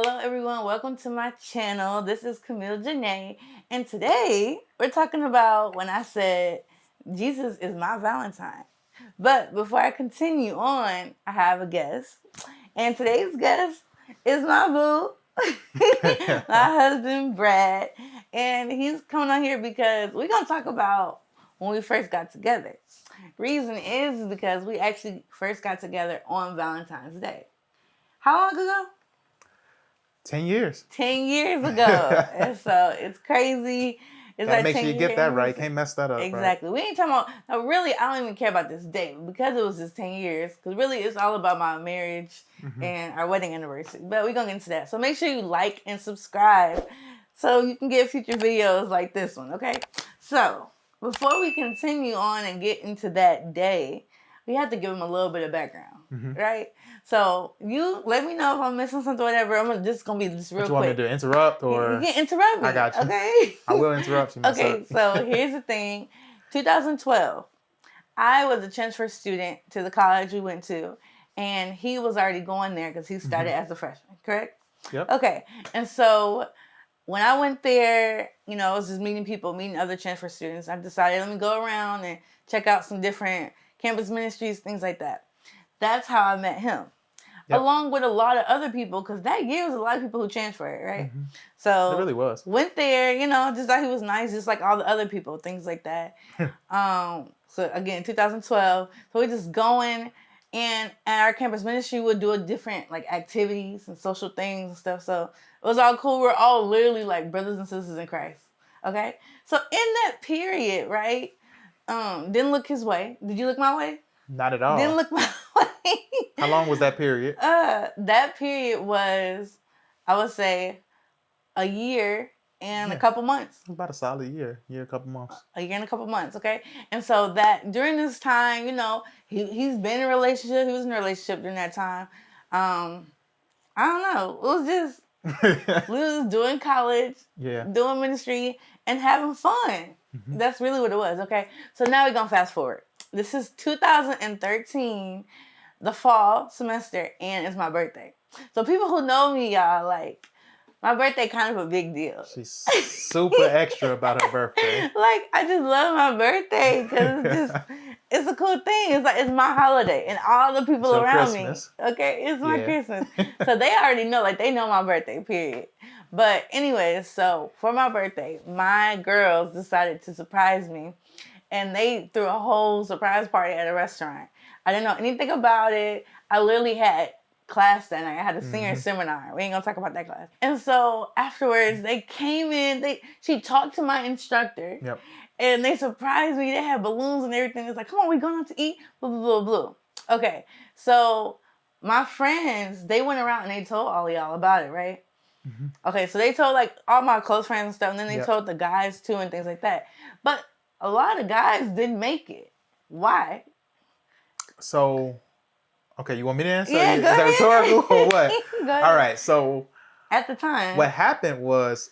Hello everyone, welcome to my channel. This is Camielle Janae, and today we're talking about when I said Jesus is my Valentine. But before I continue on, I have a guest, and today's guest is my boo, my husband Brad, and he's coming on here because we're gonna talk about when we first got together. Reason is because we actually first got together on Valentine's Day. How long ago? 10 years. 10 years ago. And so it's crazy. It's Gotta make sure you get that right. Can't mess that up. Exactly. Right? We ain't talking about, no, really, I don't even care about this date because it was just 10 years. Because really, it's all about my marriage and our wedding anniversary. But we're going to get into that. So make sure you like and subscribe so you can get future videos like this one, okay? So before we continue on and get into that day, we have to give them a little bit of background, right? So you let me know if I'm missing something or whatever. I'm just going to be just real quick. What you want me to do? Interrupt or? You can interrupt me. I got you. Okay? I will interrupt you. Okay, so here's the thing. 2012, I was a transfer student to the college we went to, and he was already going there because he started as a freshman, correct? Yep. Okay, and so when I went there, you know, I was just meeting people, meeting other transfer students. I decided, let me go around and check out some different campus ministries, things like that. That's how I met him. Yep. Along with a lot of other people, because that year was a lot of people who transferred, right? So it really was. Went there, you know, just thought he was nice, just like all the other people, things like that. So again, 2012. So we're just going, and our campus ministry would do a different like activities and social things and stuff. So it was all cool. We're all literally like brothers and sisters in Christ. Okay. So in that period, right? Didn't look his way. Did you look my way? Not at all. Didn't look my way. How long was that period? That period was, I would say, a year and a couple months. About a solid year, a couple months. A year and a couple months, okay? And so that during this time, you know, he's been in a relationship. He was in a relationship during that time. I don't know. It was just, we was doing college, doing ministry, and having fun. That's really what it was, okay? So now we're going to fast forward. This is 2013, the fall semester, and it's my birthday. So people who know me, y'all, like, my birthday kind of a big deal. She's super extra about her birthday. Like, I just love my birthday because it's a cool thing. It's like, it's my holiday and all the people around Christmas. Me. Okay, it's my Christmas. So they already know, like, they know my birthday, period. But anyways, so for my birthday, my girls decided to surprise me. And they threw a whole surprise party at a restaurant. I didn't know anything about it. I literally had class that night. I had a senior seminar. We ain't gonna talk about that class. And so afterwards, they came in. She talked to my instructor. Yep. And they surprised me. They had balloons and everything. It's like, come on, we going out to eat. Blah, blah, blah, blah. Okay. So my friends, they went around and they told all of y'all about it, right? Okay. So they told like all my close friends and stuff. And then they told the guys too and things like that. But a lot of guys didn't make it. Why? So, okay, you want me to answer? Yeah, Is that rhetorical or what? All right, so at the time, what happened was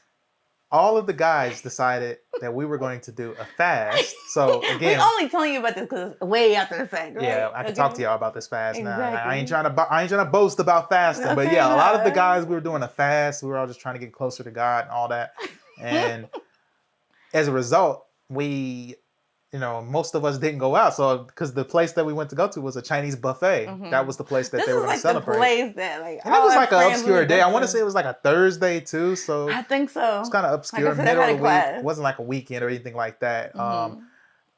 all of the guys decided that we were going to do a fast. So again, we're only telling you about this because it's way after the fact, right? Yeah, I can talk to y'all about this fast now. I ain't trying to boast about fasting, but yeah, a lot of the guys, we were doing a fast. We were all just trying to get closer to God and all that, and as a result, we, you know, most of us didn't go out. So, because the place that we went to go to was a Chinese buffet. That was the place that they were going to celebrate. The place that, like, and it was like an obscure day. I want to say it was like a Thursday too. So I think so. It was kind of obscure, like middle of the week. It wasn't like a weekend or anything like that.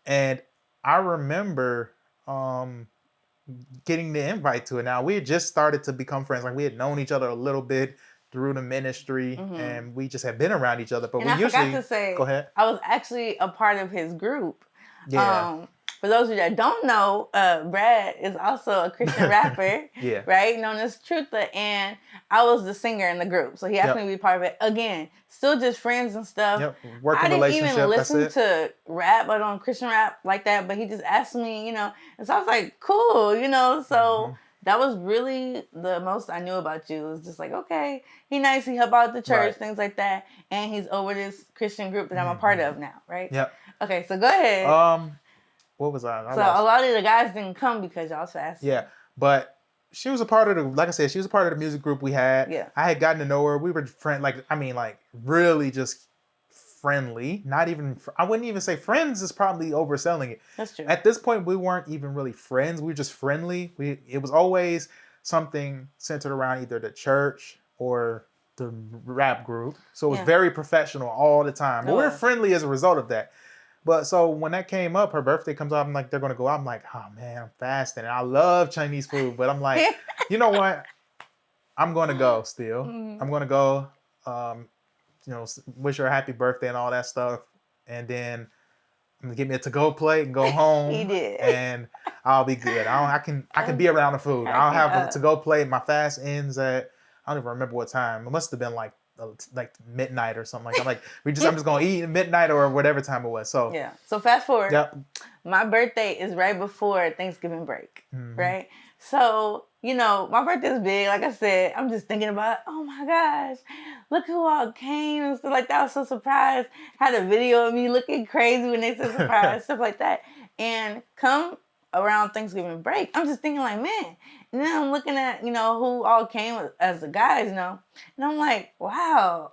And I remember getting the invite to it. Now, we had just started to become friends. Like, we had known each other a little bit through the ministry, and we just had been around each other. But and we usually forgot to say, go ahead. I was actually a part of his group. Yeah. For those of you that don't know, Brad is also a Christian rapper, right? Known as Trutha, and I was the singer in the group. So he asked me to be part of it. Again, still just friends and stuff. Working relationship. I didn't even listen to rap or on Christian rap like that, but he just asked me, you know, and so I was like, cool, you know, so that was really the most I knew about you. It was just like, okay, he nice, he help out the church, things like that, and he's over this Christian group that I'm a part of now, right? Yep. Okay, so go ahead. What was I? So a lot of the guys didn't come because y'all was fasting. Yeah, but she was a part of the, like I said, she was a part of the music group we had. Yeah. I had gotten to know her. We were really just friendly. Not even, I wouldn't even say friends is probably overselling it. That's true. At this point, we weren't even really friends. We were just friendly. It was always something centered around either the church or the rap group. So it was very professional all the time. But we were friendly as a result of that. But so when that came up, her birthday comes up, I'm like, they're going to go out. I'm like, oh man, I'm fasting. And I love Chinese food. But I'm like, you know what? I'm going to go still. I'm going to go, wish her a happy birthday and all that stuff. And then I'm going to get me a to-go plate and go home. He did. And I'll be good. I can be around the food. I'll have a to-go plate. My fast ends at, I don't even remember what time. It must have been like midnight or something like that. Like I'm just gonna eat at midnight or whatever time it was. So yeah. So fast forward. Yep. My birthday is right before Thanksgiving break, right? So my birthday is big. Like I said, I'm just thinking about, oh my gosh, look who all came and stuff like that. I was so surprised. Had a video of me looking crazy when they said surprise, stuff like that. And come around Thanksgiving break, I'm just thinking like, man. And then I'm looking at, who all came as the guys, and I'm like, wow,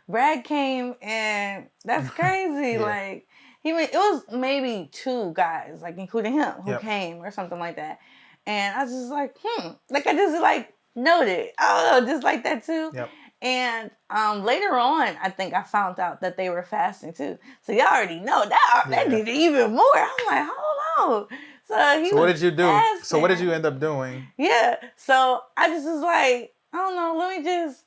Brad came, and that's crazy. Like, it was maybe 2 guys, like, including him, who came or something like that. And I was just like, like, I just, like, noted. I don't know, just like that, too. Yep. And later on, I think I found out that they were fasting, too. So y'all already know that did even more. I'm like, hold on. So what did you do? Fasting. So what did you end up doing? Yeah. So I just was like, I don't know, let me just,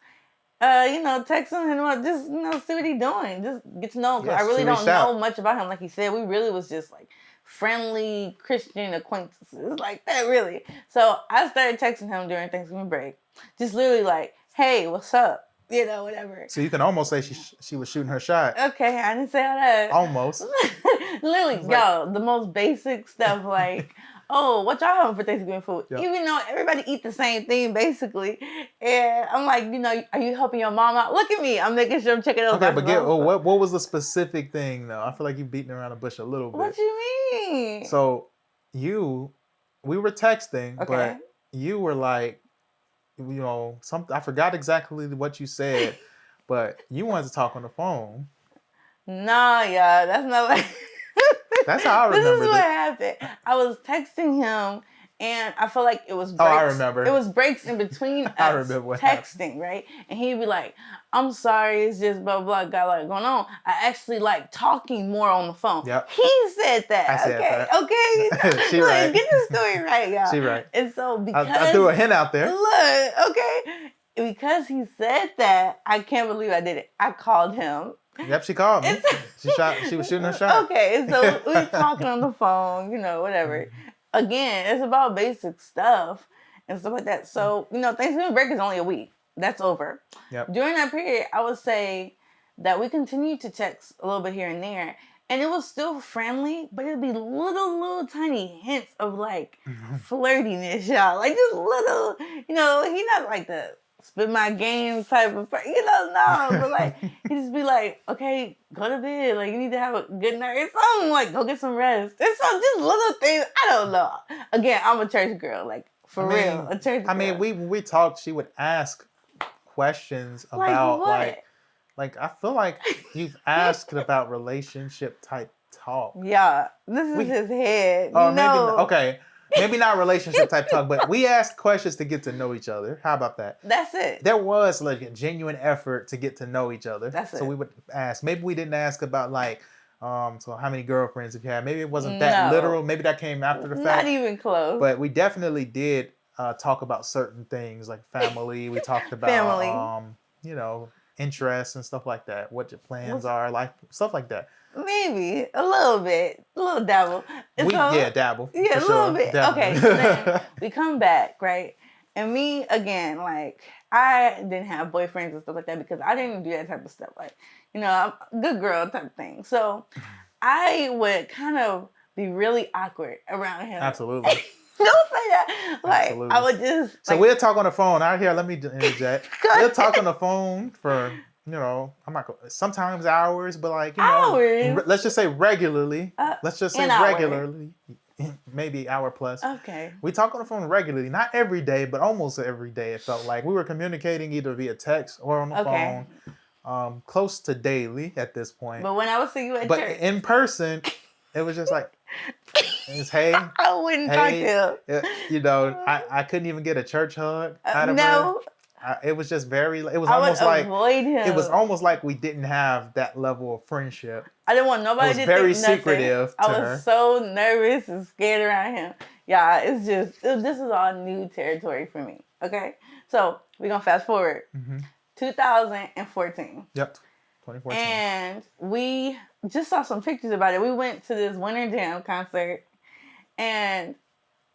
text him and just, see what he's doing. Just get to know him. Because I really don't know much about him. Like he said, we really was just like friendly Christian acquaintances like that, really. So I started texting him during Thanksgiving break. Just literally like, hey, what's up? Whatever. So you can almost say she was shooting her shot. Okay, I didn't say all that. Almost. Literally, the most basic stuff like, oh, what y'all having for Thanksgiving food? Yep. Even though everybody eat the same thing, basically. And I'm like, are you helping your mom out? Look at me. I'm making sure I'm checking those. Okay, but what was the specific thing, though? I feel like you're beating around the bush a little bit. What you mean? So we were texting, but you were like, something. I forgot exactly what you said, but you wanted to talk on the phone. Nah, yeah, that's not like. That's how I remember. This is what happened. I was texting him, and I felt like it was breaks. Oh, I remember. It was breaks in between us I remember what texting, happened. right? And he'd be like, I'm sorry, it's just blah, blah, got a lot going on. I actually like talking more on the phone. Yep. He said that. I said that. Okay. She right. Get the story right, y'all. She right. And so because... I threw a hint out there. Look, okay. Because he said that, I can't believe I did it. I called him. Yep, she called me. She was shooting her shot. Okay, so we talking on the phone, whatever. Again, it's about basic stuff and stuff like that. So, Thanksgiving break is only a week. That's over. Yep. During that period, I would say that we continued to text a little bit here and there. And it was still friendly, but it'd be little tiny hints of like flirtiness, y'all. Like just little, he not like the spit my game type of person, no. But like, he just be like, okay, go to bed. Like, you need to have a good night. It's something like, go get some rest. It's some just little things. I don't know. Again, I'm a church girl. Like, real, a church girl. I mean, when we talked, she would ask questions about like I feel like you've asked about relationship type talk. Yeah, this is his head. Maybe not relationship type talk, but we asked questions to get to know each other. How about that? That's it. There was like a genuine effort to get to know each other. That's it. So we would ask. Maybe we didn't ask about like, so how many girlfriends have you had? Maybe it wasn't that literal. Maybe that came after the fact. Not even close. But we definitely did talk about certain things like family. We talked about interests and stuff like that. What your plans are, life, stuff like that. Maybe a little bit, a little dabble. Dabble. Yeah, a little bit. Dabble. Okay, so then we come back, right? And me again, like I didn't have boyfriends and stuff like that because I didn't do that type of stuff. Like, I'm a good girl type of thing. So I would kind of be really awkward around him. Absolutely. Don't say that. Like, absolutely. I would just. So we'll talk on the phone. Out here, let me interject. We'll talk on the phone for. I'm not going sometimes hours, but like, hours. Let's just say regularly. Let's just say regularly. maybe hour plus. Okay. We talk on the phone regularly, not every day, but almost every day. It felt like we were communicating either via text or on the phone, close to daily at this point. But when I would see you at church, but in person, it was just like, it's hey. I wouldn't talk to him. You know, I couldn't even get a church hug out of her. It was just very. It was almost like avoid him. It was almost like we didn't have that level of friendship. I didn't want nobody to think very nothing. secretive. I was so nervous and scared around him. Yeah, this is all new territory for me. Okay, so we're gonna fast forward. 2014. Yep, 2014. And we just saw some pictures about it. We went to this Winter Jam concert, and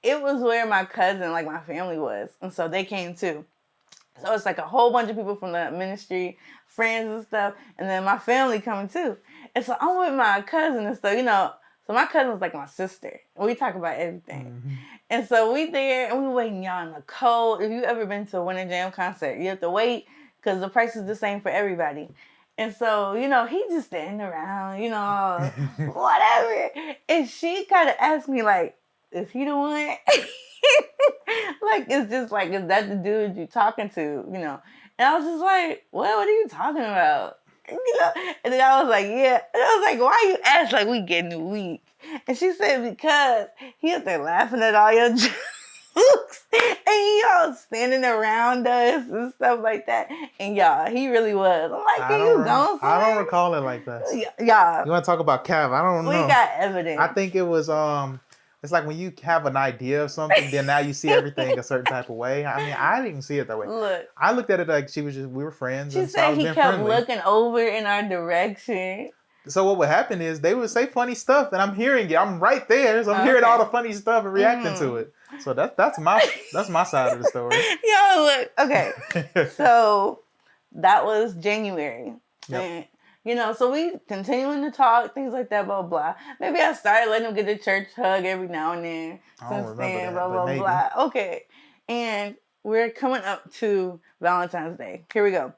it was where my cousin, like my family was, and so they came too. So it's like a whole bunch of people from the ministry, friends and stuff, and then my family coming too. And so I'm with my cousin and stuff, you know. So my cousin's like my sister. We talk about everything. And so we there, and we waiting, y'all, in the cold. If you ever been to a Winter Jam concert, you have to wait because the price is the same for everybody. And so, you know, he just standing around, you know, whatever. And she kind of asked me, like, is he the one? Like, it's just like, is that the dude you talking to, you know? And I was just like, what are you talking about? You know? And then I was like, yeah. And I was like, why you ask like we getting weak? And she said, because he up there laughing at all your jokes. And y'all standing around us and stuff like that. And y'all, he really was. I'm like, can you go? I don't recall it like that. Yeah. You want to talk about Cav? I don't know. We got evidence. I think it was, it's like when you have an idea of something, then now you see everything a certain type of way. I mean, I didn't see it that way. Look. I looked at it like we were friends. She said he kept looking over in our direction. So what would happen is they would say funny stuff, and I'm hearing it. I'm right there, so I'm hearing all the funny stuff and reacting to it. So that's my side of the story. Yo, look. Okay. So that was January. Yep. And, you know, so we continuing to talk, things like that, blah, blah. Maybe I started letting him get the church hug every now and then. Since then, blah, blah, blah. Okay. And we're coming up to Valentine's Day. Here we go.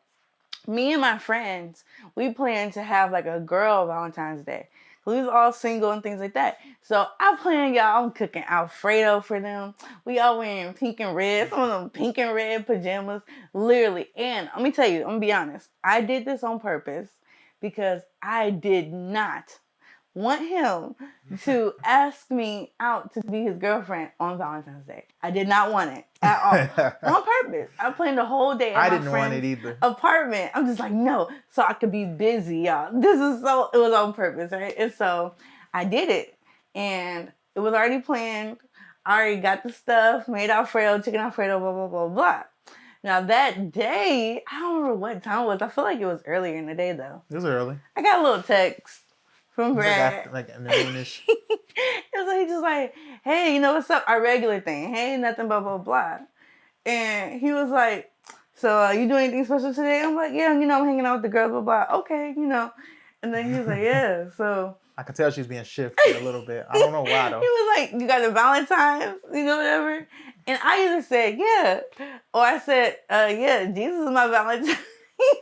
Me and my friends, we plan to have like a girl Valentine's Day. We was all single and things like that. So I plan, y'all, I'm cooking Alfredo for them. We all wearing pink and red, some of them pink and red pajamas, literally. And let me tell you, I'm gonna be honest. I did this on purpose because I did not want him to ask me out to be his girlfriend on Valentine's Day. I did not want it at all. On purpose. I planned the whole day at I didn't want it either. Apartment. I'm just like, no, so I could be busy, y'all. It was on purpose, right? And so I did it. And it was already planned. I already got the stuff, made Alfredo, chicken Alfredo, blah, blah, blah, blah. Now that day, I don't remember what time it was. I feel like it was earlier in the day though. It was early. I got a little text from Brad. Like noonish. And so he just like, hey, you know what's up? Our regular thing. Hey, nothing, blah, blah, blah. And he was like, so you doing anything special today? I'm like, yeah, you know, I'm hanging out with the girls, blah, blah. Okay, you know. And then he was like, yeah, so. I could tell she was being shifted a little bit. I don't know why though. He was like, you got a Valentine's, you know, whatever. And I either said, yeah, or I said, yeah, Jesus is my Valentine.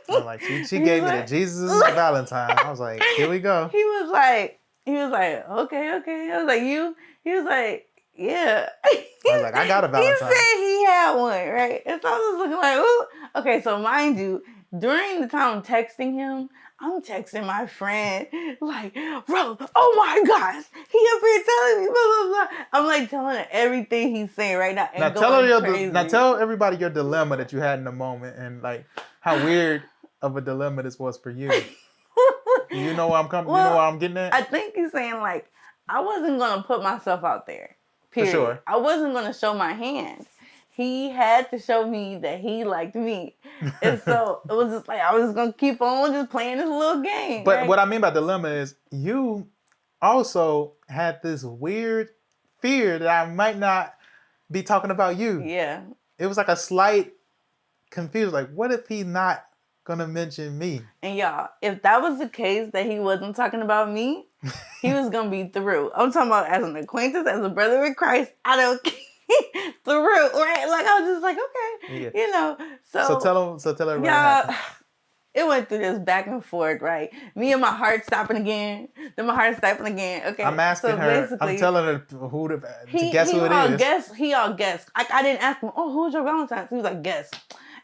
I'm like, she gave me the Jesus is my Valentine. I was like, here we go. He was like, okay. I was like, you? He was like, yeah. I was like, I got a Valentine. He said he had one, right? And so I was looking like, ooh. Okay, so mind you, during the time I'm texting him, I'm texting my friend, like, bro, oh my gosh, he up here telling me, blah, blah, blah. I'm like telling her everything he's saying right now. And tell everybody your dilemma that you had in the moment and like how weird of a dilemma this was for you. You know where I'm coming. Well, you know where I'm getting at. I think he's saying like I wasn't gonna put myself out there. Period. For sure. I wasn't gonna show my hand. He had to show me that he liked me. And so it was just like, I was just going to keep on just playing this little game. But right? What I mean by dilemma is you also had this weird fear that I might not be talking about you. Yeah. It was like a slight confusion. Like, what if he's not going to mention me? And y'all, if that was the case that he wasn't talking about me, he was going to be through. I'm talking about as an acquaintance, as a brother in Christ. I don't care. Through, right? Like I was just like, okay, yeah. You know. So tell everybody. Yeah, it went through this back and forth, right? Me and my heart stopping again, then my heart stopping again. Okay, I'm asking her. I'm telling her who to guess who it is. He all guessed. I didn't ask him. Oh, who's your Valentine? He was like, guess.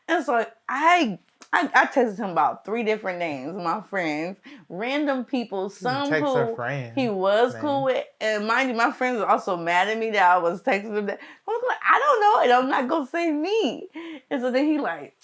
And so I texted him about 3 different names, my friends, random people, some who he was cool with. And mind you, my friends were also mad at me that I was texting him that. I was like, I don't know, and I'm not going to say me. And so then he like,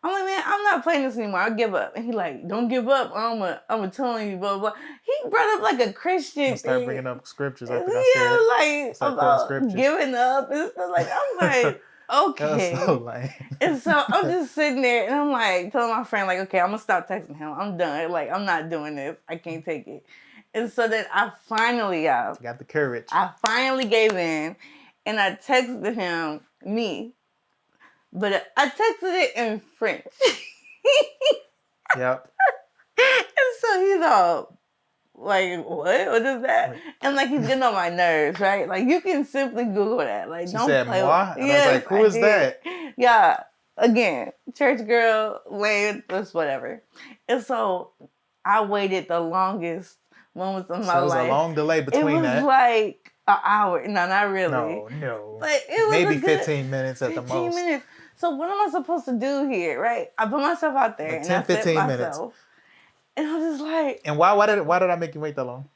I'm like, man, I'm not playing this anymore. I'll give up. And he like, don't give up. I'm telling you, blah, blah. He brought up like a Christian start bringing up scriptures. I think I said. Like, about giving up and stuff. Like, I'm like, okay. So lame. And so I'm just sitting there and I'm like telling my friend, like, okay, I'm gonna stop texting him. I'm done. Like, I'm not doing this. I can't take it. And so then I finally got the courage. I finally gave in and I texted him me. But I texted it in French. Yep. And so he's all like, what? What is that? Wait. And like, he's getting on my nerves, right? Like, you can simply Google that. Like, don't play with it. Yes, I was like, who is that? Yeah. Again, church girl, lame, just whatever. And so I waited the longest moments of my life. It was a long delay between that. It was like an hour. No, not really. No. But it was maybe 15 minutes at the most. 15 minutes. So what am I supposed to do here, right? I put myself out there and 15 minutes. And I'm just like... And why did I make you wait that long?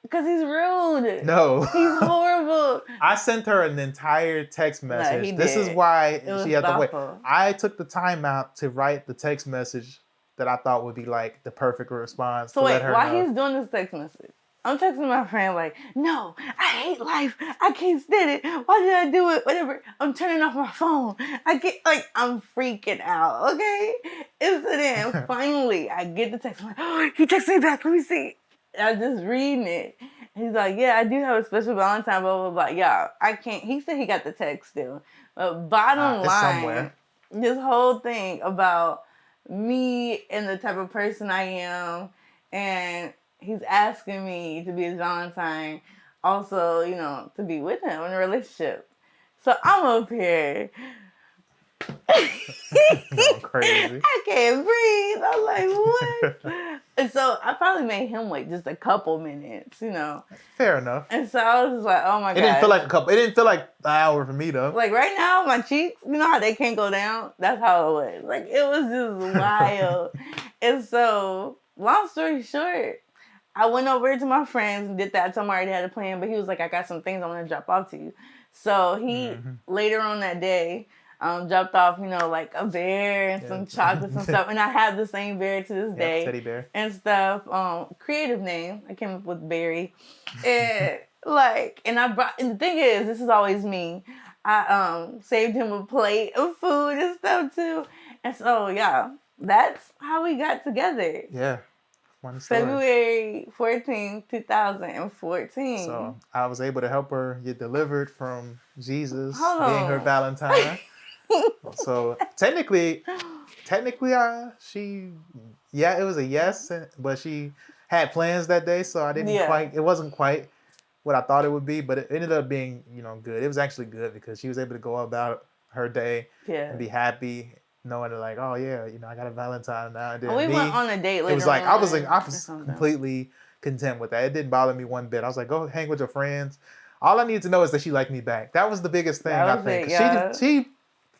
Because he's rude. No. He's horrible. I sent her an entire text message. No, this is why she had to wait. I took the time out to write the text message that I thought would be like the perfect response. So wait, why he's doing this text message? I'm texting my friend like, no, I hate life. I can't stand it. Why did I do it? Whatever. I'm turning off my phone. I'm freaking out, okay? And so then finally I get the text. I'm like, oh, he texted me back. Let me see. I was just reading it. He's like, yeah, I do have a special Valentine, blah, blah, blah. Yeah, I can't. He said he got the text still. But bottom line, this whole thing about me and the type of person I am, and he's asking me to be his Valentine, also, you know, to be with him in a relationship. So I'm up here. Crazy. I can't breathe. I'm like, what? And so I probably made him wait just a couple minutes, you know. Fair enough. And so I was just like, oh my God. It didn't feel like it didn't feel like an hour for me though. Like right now, my cheeks, you know how they can't go down? That's how it was. Like it was just wild. And so, long story short, I went over to my friends and did that. I told him I already had a plan, but he was like, I got some things I want to drop off to you. So he, later on that day, dropped off, you know, like a bear and some chocolates and stuff. And I have the same bear to this day. Teddy bear. And stuff. Creative name. I came up with Barry. And the thing is, this is always me. I saved him a plate of food and stuff too. And so, yeah, that's how we got together. Yeah. February 14th, 2014. So I was able to help her get delivered from Jesus being her Valentine. So technically, it was a yes, but she had plans that day, so I didn't it wasn't quite what I thought it would be, but it ended up being, you know, good. It was actually good because she was able to go about her day and be happy, knowing that like, oh yeah, you know, I got a Valentine now. We went on a date later. It was like I was completely content with that. It didn't bother me one bit. I was like, go hang with your friends. All I needed to know is that she liked me back. That was the biggest thing, I think. She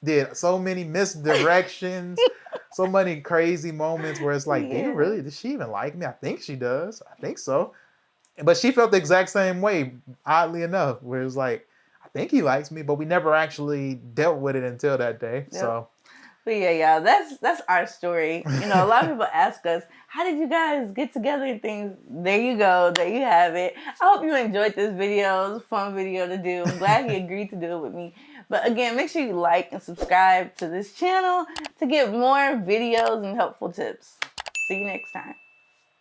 did so many misdirections, so many crazy moments where it's like, does she even like me? I think she does. I think so. But she felt the exact same way, oddly enough, where it was like, I think he likes me, but we never actually dealt with it until that day. Yep. So. But yeah, that's our story. You know, a lot of people ask us, how did you guys get together and things? There you go. There you have it. I hope you enjoyed this video. It was a fun video to do. I'm glad he agreed to do it with me. But again, make sure you like and subscribe to this channel to get more videos and helpful tips. See you next time.